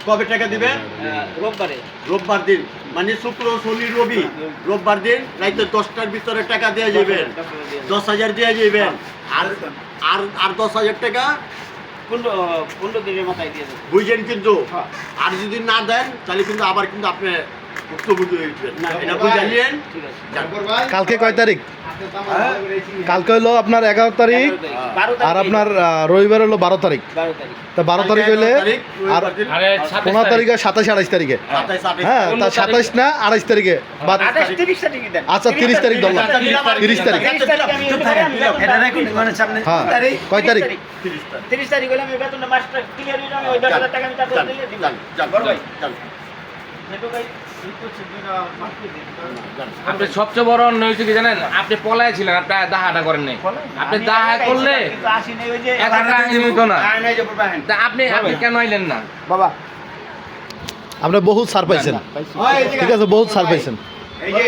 কবে টাকা দিবে? রোববার দিন, মানে শুক্র শনি রবি রোববার দিন রাইতে 10টার ভিতরে টাকা দিয়ে যাবেন। 10,000 দিয়ে যাবেন। আর 10,000 টাকা 15 দিনের মাথায় দিয়ে দেবো। বুঝেন কিন্তু। আর যদি না দেন তাহলে কিন্তু আবার কিন্তু আপনি ভুক্তভোগী হইবেন। এটা বুঝাইলেন? ঠিক আছে। কালকে কয় তারিখ? কালকে হলো আপনার 11 তারিখ, 12 আর আপনার রবিবার হলো 12 তারিখ। 12 তারিখ। তা 12 তারিখ হইলে আর আরে 15 তারিখে 27 28 তারিখে, 27 হ্যাঁ তা 27 না 28 তারিখে বা 30 তারিখে দেন। আচ্ছা 30 তারিখ ধরলাম। 30 তারিখ, 30 তারিখে আমি এটা রেকর্ডিং মানে সামনে হ্যাঁ কয় তারিখ? 30 তারিখ হলে আমি বেতনটা মাসটা ক্লিয়ার হয়ে যাবে। ওই 10,000 টাকা আমি তারপর দিলে দিব। বড় ভাই নেটু ভাই আপনি সবচেয়ে বড় অন্যায় হয়েছে কি জানেন? আপনি পলায় ছিলেন, আপনি দাহাটা করেন নাই। আপনি দাহা করলে কিন্তু আসি নাই ওই যে এত কাহিনী হইতো না। আয় নাই যাব পাহেন তা আপনি কেন আইলেন না? বাবা আপনি বহুত ছাড় পাইছেন, ঠিক আছে, বহুত ছাড় পাইছেন। এই যে